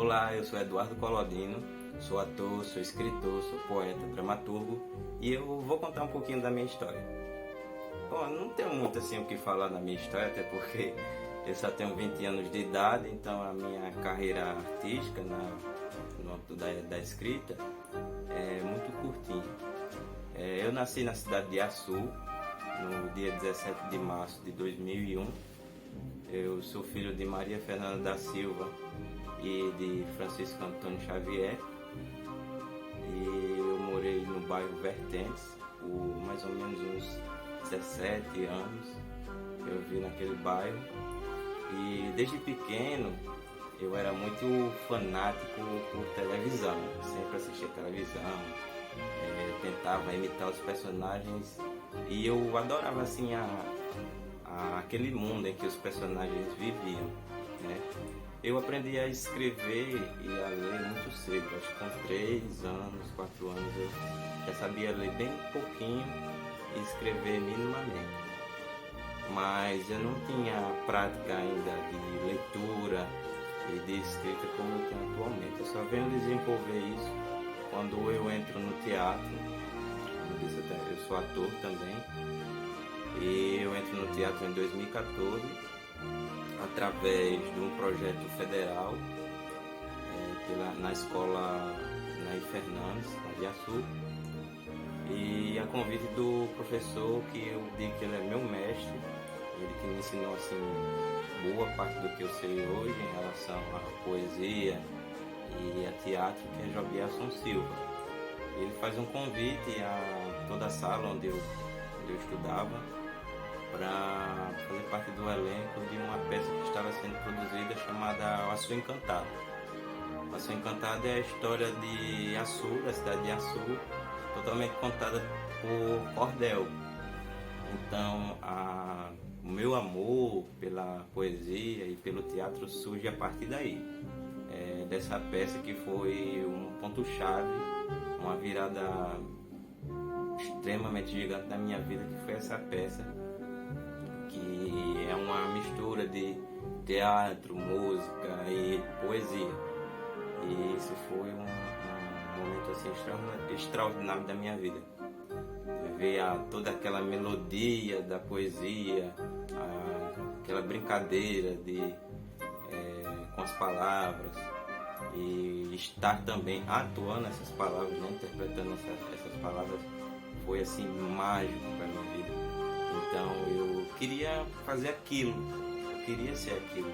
Olá, eu sou Eduardo Colodino, sou ator, sou escritor, sou poeta, dramaturgo e eu vou contar um pouquinho da minha história. Bom, não tenho muito assim o que falar na minha história, até porque eu só tenho 20 anos de idade, então a minha carreira artística no âmbito da escrita é muito curtinha. Eu nasci na cidade de Açu, no dia 17 de março de 2001. Eu sou filho de Maria Fernanda da Silva e de Francisco Antônio Xavier, e eu morei no bairro Vertentes por mais ou menos uns 17 anos. Eu vivi naquele bairro e desde pequeno eu era muito fanático por televisão, sempre assistia televisão, tentava imitar os personagens e eu adorava assim aquele mundo em que os personagens viviam, né? Eu aprendi a escrever e a ler muito cedo, acho que com 3 anos, 4 anos eu já sabia ler bem pouquinho e escrever minimamente. Mas eu não tinha prática ainda de leitura e de escrita como eu tenho atualmente. Eu só venho desenvolver isso quando eu entro no teatro. Eu sou ator também. E eu entro no teatro em 2014 através de um projeto federal na escola Nair Fernandes, lá de Açu, e a convite do professor que eu digo que ele é meu mestre, ele que me ensinou assim boa parte do que eu sei hoje em relação à poesia e a teatro, que é Jobielson Silva. Ele faz um convite a toda a sala onde eu estudava para fazer parte do elenco de uma peça que estava sendo produzida chamada O Açu Encantado. O Açu Encantado é a história de Açu, da cidade de Açu, totalmente contada por cordel. Então o meu amor pela poesia e pelo teatro surge a partir daí, dessa peça que foi um ponto-chave, uma virada extremamente gigante na minha vida, que foi essa peça, que é uma mistura de teatro, música e poesia. E isso foi um momento assim extraordinário da minha vida. Ver toda aquela melodia da poesia, aquela brincadeira com as palavras, e estar também atuando essas palavras, né, interpretando essas palavras, foi assim mágico para a minha vida. Então eu queria fazer aquilo, eu queria ser aquilo,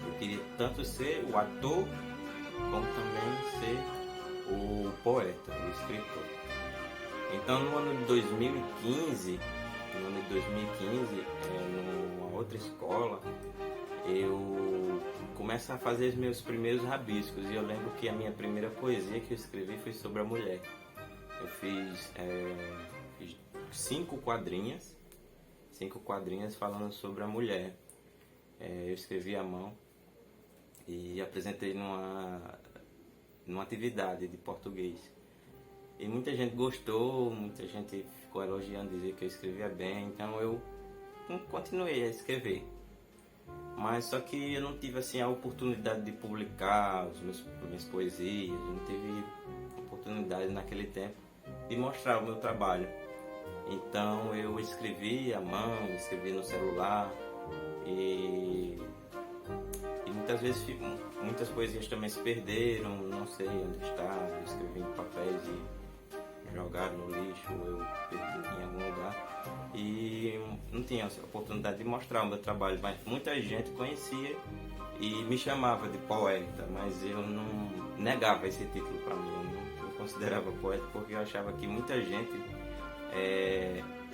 eu queria tanto ser o ator como também ser o poeta, o escritor. Então no ano de 2015, numa outra escola, eu começo a fazer os meus primeiros rabiscos, e eu lembro que a minha primeira poesia que eu escrevi foi sobre a mulher. Eu fiz 5 quadrinhas falando sobre a mulher. Eu escrevi à mão e apresentei numa atividade de português. E muita gente gostou, muita gente ficou elogiando, dizia que eu escrevia bem, então eu continuei a escrever. Mas só que eu não tive assim a oportunidade de publicar minhas poesias, eu não tive oportunidade naquele tempo de mostrar o meu trabalho. Então eu escrevi à mão, escrevi no celular, e muitas vezes muitas poesias também se perderam, não sei onde está, eu escrevi em papéis e jogaram no lixo, eu perdi em algum lugar, e não tinha a oportunidade de mostrar o meu trabalho, mas muita gente conhecia e me chamava de poeta, mas eu não negava esse título para mim, eu não considerava poeta, porque eu achava que muita gente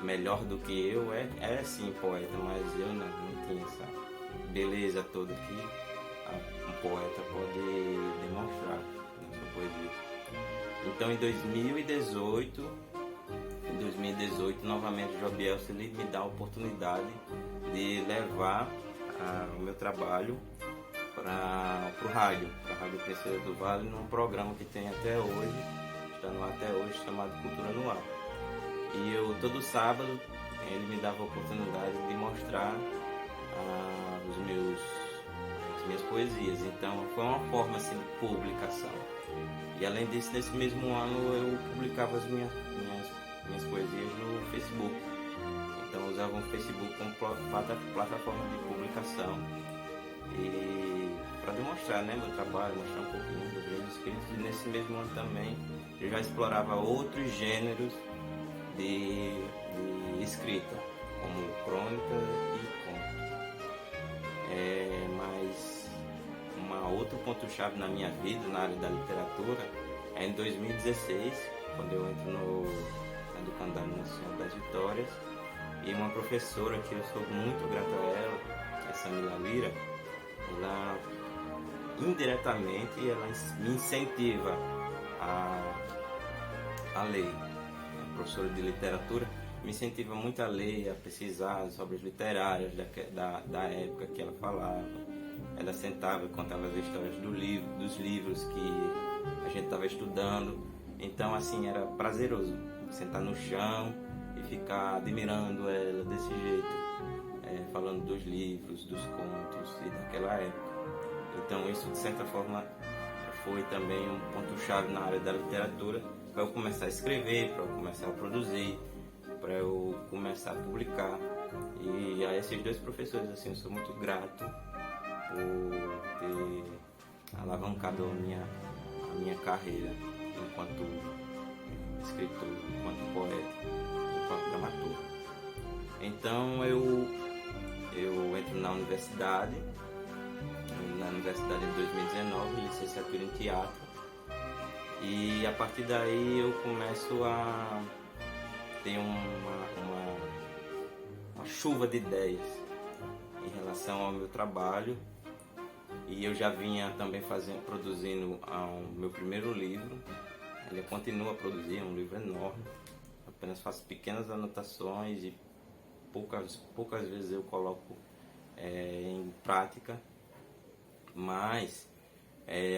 melhor do que eu é sim poeta, mas eu não tinha essa beleza toda que um poeta pode demonstrar na sua poesia. Então em 2018 novamente o Jobielson me dá a oportunidade de levar o meu trabalho para o rádio, para a Rádio Princesa do Vale, num programa que tem até hoje, está no ar até hoje, chamado Cultura no Ar. E eu, todo sábado, ele me dava a oportunidade de mostrar os meus as minhas poesias. Então foi uma forma assim, de publicação. E além disso, nesse mesmo ano eu publicava as minhas poesias no Facebook. Então eu usava o Facebook como plataforma de publicação. E para demonstrar, né, meu trabalho, mostrar um pouquinho dos meus escritos. E nesse mesmo ano também eu já explorava outros gêneros de escrita, como crônica e conto. Mas outro ponto-chave na minha vida, na área da literatura, é em 2016, quando eu entro no Educandário Nacional das Vitórias, e uma professora que eu sou muito grato a ela, a Samila Lira, ela indiretamente ela me incentiva a ler. A professora de literatura me incentiva muito a ler, a pesquisar sobre as literárias da época que ela falava. Ela sentava e contava as histórias dos livros que a gente estava estudando. Então, assim, era prazeroso sentar no chão e ficar admirando ela desse jeito, falando dos livros, dos contos e daquela época. Então, isso, de certa forma, foi também um ponto-chave na área da literatura para eu começar a escrever, para eu começar a produzir, para eu começar a publicar. E a esses dois professores, assim, eu sou muito grato por ter alavancado a minha carreira enquanto escritor, enquanto poeta, enquanto dramaturgo. Então eu entro na universidade em 2019, licenciatura em teatro, e a partir daí eu começo a ter uma chuva de ideias em relação ao meu trabalho. E eu já vinha também produzindo o meu primeiro livro. Ele continua a produzir, é um livro enorme. Apenas faço pequenas anotações e poucas vezes eu coloco em prática. Mas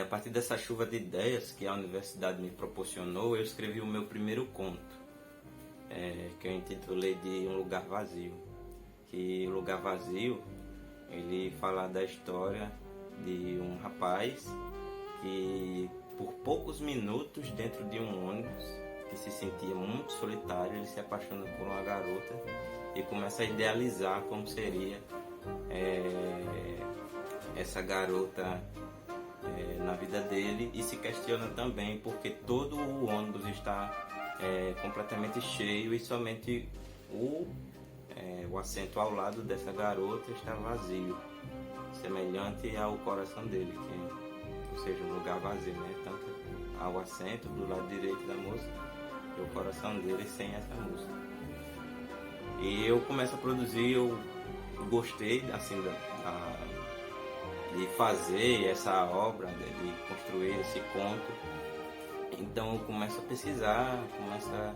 a partir dessa chuva de ideias que a universidade me proporcionou, eu escrevi o meu primeiro conto, que eu intitulei de Um Lugar Vazio. Que O Lugar Vazio, ele fala da história de um rapaz que por poucos minutos dentro de um ônibus, que se sentia muito solitário, ele se apaixona por uma garota e começa a idealizar como seria essa garota na vida dele, e se questiona também porque todo o ônibus está completamente cheio e somente o assento ao lado dessa garota está vazio, semelhante ao coração dele, ou seja, um lugar vazio, né? Tanto ao assento do lado direito da moça e o coração dele sem essa moça. E eu começo a produzir, eu gostei assim de fazer essa obra, de construir esse conto. Então eu começo a pesquisar, começo a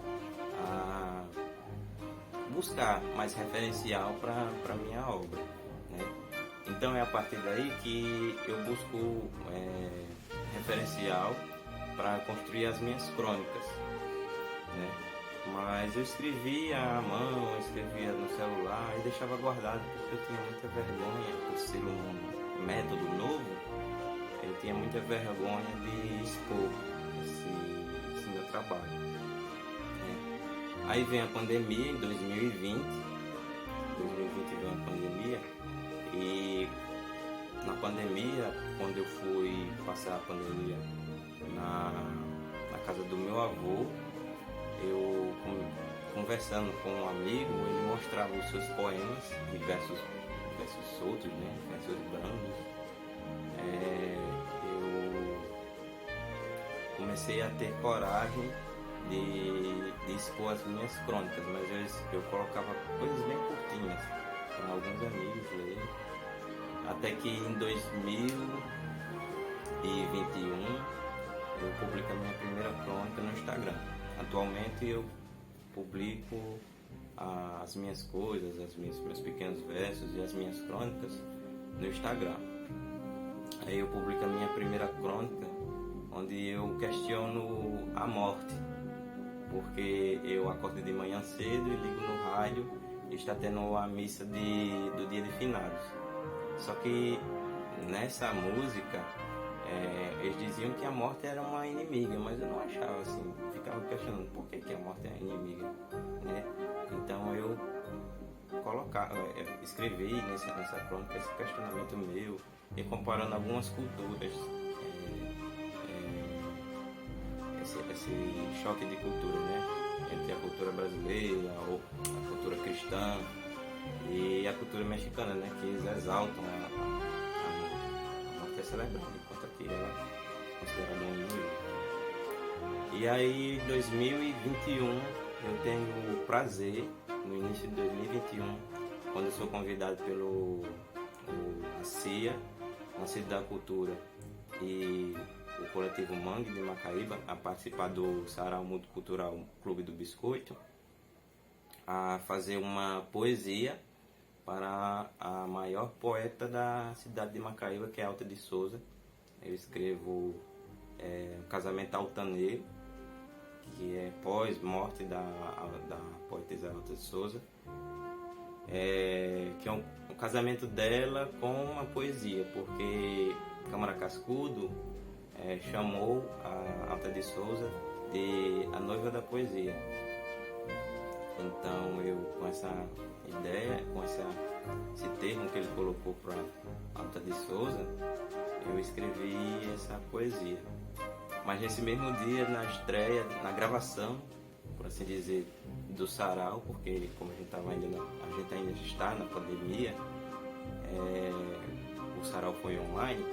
buscar mais referencial para minha obra, né? Então é a partir daí que eu busco referencial para construir as minhas crônicas, né? Mas eu escrevia à mão, eu escrevia no celular e deixava guardado porque eu tinha muita vergonha, por ser um método novo, eu tinha muita vergonha de expor esse meu trabalho. Aí vem a pandemia em 2020 veio a pandemia, e na pandemia, quando eu fui passar a pandemia na casa do meu avô, eu conversando com um amigo, ele mostrava os seus poemas, versos soltos, né, versos brandos. Eu comecei a ter coragem de expor as minhas crônicas, mas eu colocava coisas bem curtinhas para alguns amigos lerem, até que em 2021 eu publico a minha primeira crônica no Instagram. Atualmente eu publico as minhas coisas, meus pequenos versos e as minhas crônicas no Instagram. Aí eu publico a minha primeira crônica, onde eu questiono a morte, porque eu acordo de manhã cedo e ligo no rádio e está tendo a missa do dia de finados. Só que nessa música, eles diziam que a morte era uma inimiga, mas eu não achava assim, ficava questionando por que a morte é inimiga, né? Então eu escrevi nessa crônica esse questionamento meu e comparando algumas culturas, esse choque de cultura, né? Entre a cultura brasileira ou a cultura cristã e a cultura mexicana, né? Que eles exaltam a morte é celebrada, enquanto aqui ela é considerada um inimigo. E aí, em 2021, eu tenho o prazer, no início de 2021, quando eu sou convidado pelo CIA, Nascido da Cultura, e o coletivo Mangue de Macaíba, a participar do Sarau Multicultural Clube do Biscoito, a fazer uma poesia para a maior poeta da cidade de Macaíba, que é Alta de Souza. Eu escrevo Casamento Altaneiro, que é pós-morte da poetisa Alta de Souza, que é um casamento dela com uma poesia, porque Câmara Cascudo chamou a Alta de Souza de a noiva da poesia. Então eu, com essa ideia, com esse termo que ele colocou para Alta de Souza, eu escrevi essa poesia. Mas nesse mesmo dia, na estreia, na gravação, por assim dizer, do sarau, porque como a gente ainda está na pandemia, o sarau foi online,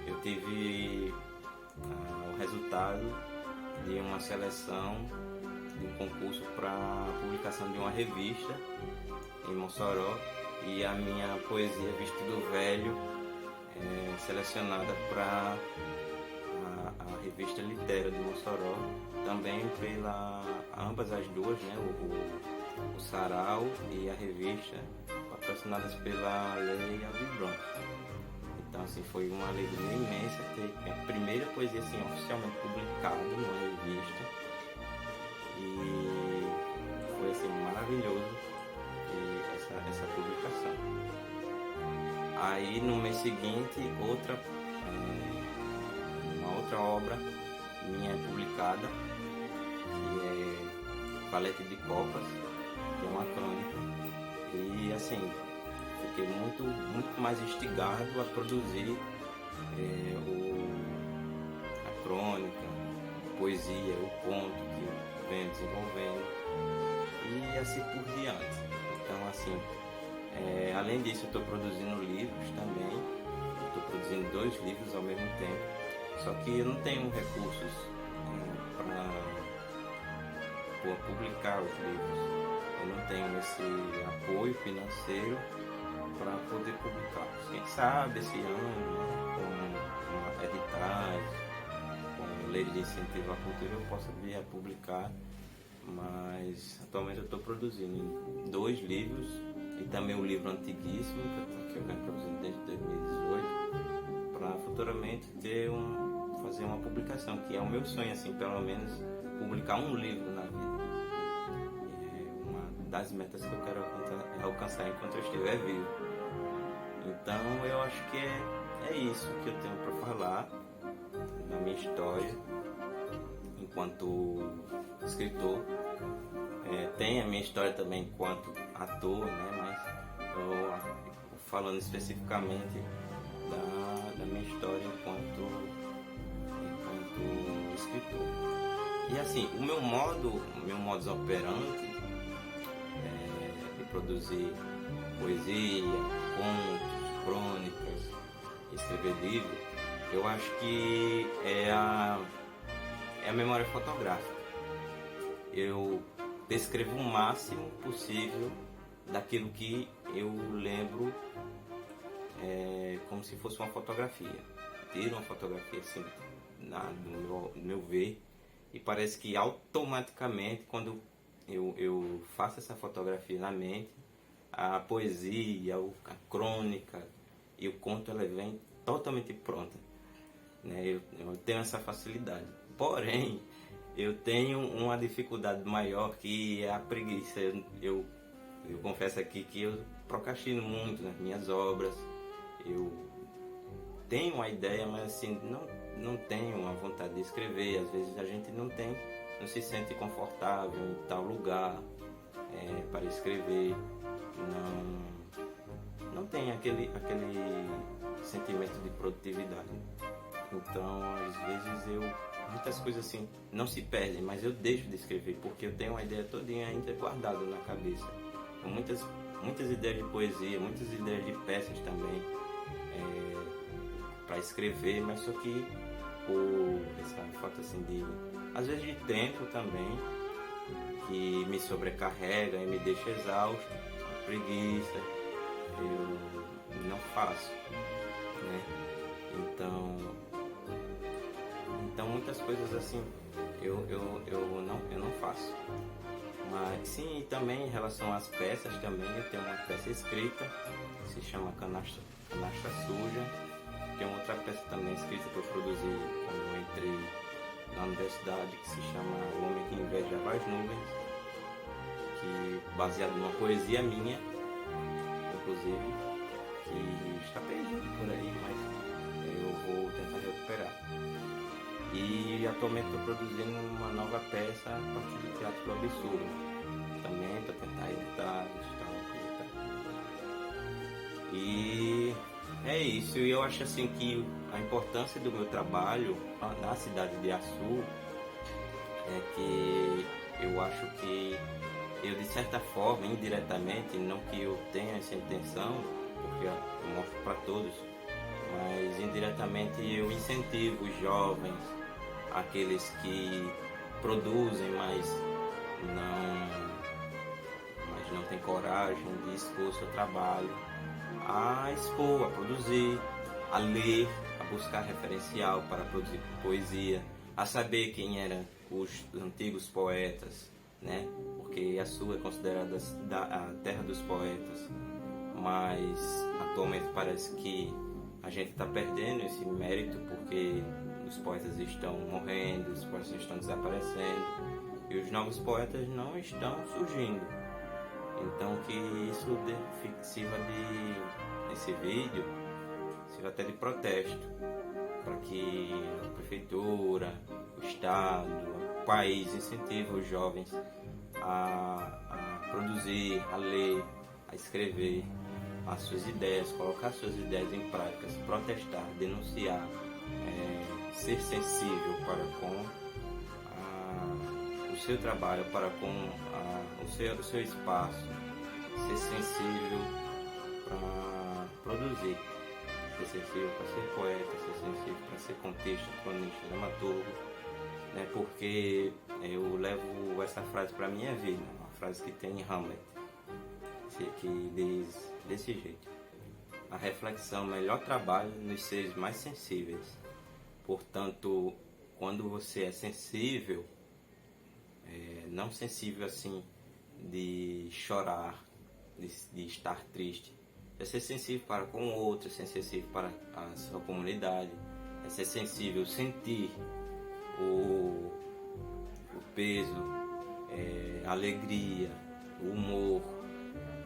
eu tive o resultado de uma seleção de um concurso para publicação de uma revista em Mossoró, e a minha poesia Vestido Velho selecionada para a revista Litera de Mossoró, também pela ambas as duas, né, o sarau e a revista, patrocinadas pela Lei Aldir Blanc. Então assim, foi uma alegria imensa ter minha primeira poesia assim, oficialmente publicada numa revista, e foi assim, maravilhoso essa publicação. Aí no mês seguinte, uma outra obra minha é publicada, que é Palete de Copas, que é uma crônica, e assim, fiquei muito mais instigado a produzir a crônica, a poesia, o conto que venho desenvolvendo, e assim por diante. Então assim, além disso, eu estou produzindo livros também. Estou produzindo 2 livros ao mesmo tempo. Só que eu não tenho recursos para publicar os livros. Eu não tenho esse apoio financeiro para poder publicar. Quem sabe esse ano, né, com editais, com lei de incentivo à cultura, eu possa vir a publicar. Mas atualmente eu estou produzindo 2 livros e também um livro antiguíssimo que eu venho produzindo desde 2018, para futuramente fazer uma publicação, que é o meu sonho, assim, pelo menos publicar um livro na vida. E é uma das metas que eu quero alcançar enquanto eu estiver vivo. Então eu acho que é isso que eu tenho para falar na minha história enquanto escritor. Tem a minha história também enquanto ator, né? Mas eu falando especificamente da minha história enquanto escritor. E assim, o meu modus operandi de produzir poesia, contos, crônicas, escrever livro, eu acho que é a memória fotográfica. Eu descrevo o máximo possível daquilo que eu lembro, como se fosse uma fotografia. Tiro uma fotografia assim, no meu ver, e parece que automaticamente, quando eu faço essa fotografia na mente, a poesia, a crônica e o conto, ela vem totalmente pronta, né? Eu tenho essa facilidade. Porém, eu tenho uma dificuldade maior, que é a preguiça. Eu confesso aqui que eu procrastino muito nas minhas obras. Eu tenho uma ideia, mas assim, não tenho uma vontade de escrever. Às vezes a gente não se sente confortável em tal lugar para escrever, não tem aquele sentimento de produtividade. Então, às vezes muitas coisas assim não se perdem, mas eu deixo de escrever porque eu tenho uma ideia todinha ainda guardada na cabeça. Então, muitas ideias de poesia, muitas ideias de peças também para escrever, mas só que por essa falta assim às vezes de tempo também, que me sobrecarrega e me deixa exausto, preguiça, eu não faço, né? Então muitas coisas assim eu não faço. Mas sim, e também em relação às peças também, eu tenho uma peça escrita que se chama Canastra Suja. Tem outra peça também escrita que eu produzi quando eu entrei na universidade, que se chama O Homem que Invejava as Nuvens, que baseado numa poesia minha, inclusive, que está perdido por aí, mas eu vou tentar recuperar. E atualmente estou produzindo uma nova peça a partir do Teatro do Absurdo, também para tentar editar, e é isso. E eu acho assim que a importância do meu trabalho na cidade de Açu é que eu acho que eu, de certa forma, indiretamente, não que eu tenha essa intenção, porque eu mostro para todos, mas indiretamente eu incentivo os jovens, aqueles que produzem, mas não têm coragem de expor seu trabalho, a expor, a produzir, a ler, a buscar referencial para produzir poesia, a saber quem eram os antigos poetas, né? Porque Açu é considerada a terra dos poetas, mas atualmente parece que a gente está perdendo esse mérito porque os poetas estão morrendo, os poetas estão desaparecendo e os novos poetas não estão surgindo. Então que isso sirva esse vídeo sirva até de protesto para que a prefeitura, o estado, o país incentive os jovens a produzir, a ler, a escrever as suas ideias, colocar suas ideias em prática, se protestar, denunciar, ser sensível para com o seu trabalho, para com o seu espaço, ser sensível para produzir, ser sensível para ser poeta, ser sensível para ser contista, cronista, dramaturgo, né? Porque eu levo essa frase para a minha vida, uma frase que tem em Hamlet, que diz desse jeito: a reflexão melhor trabalha nos seres mais sensíveis. Portanto, quando você é sensível, não sensível assim de chorar, de estar triste, é ser sensível para com o outro, é ser sensível para a sua comunidade, é ser sensível, sentir o peso, a alegria, o humor,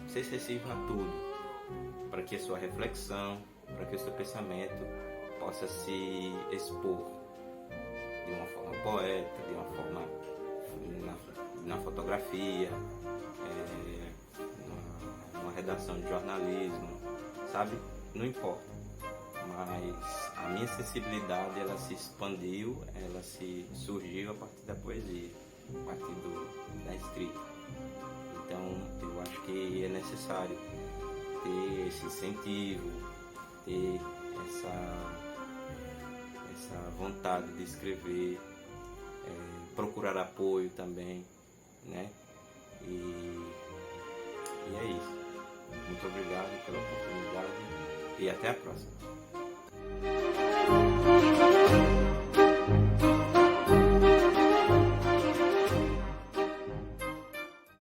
ser sensível a tudo, para que a sua reflexão, para que o seu pensamento possa se expor de uma forma poética, de uma forma na fotografia, numa redação de jornalismo, sabe? Não importa. Mas a minha sensibilidade, ela se expandiu, ela se surgiu a partir da poesia, a partir da escrita. Então eu acho que é necessário ter esse incentivo, ter essa vontade de escrever, procurar apoio também, né? E é isso. Muito obrigado pela oportunidade e até a próxima.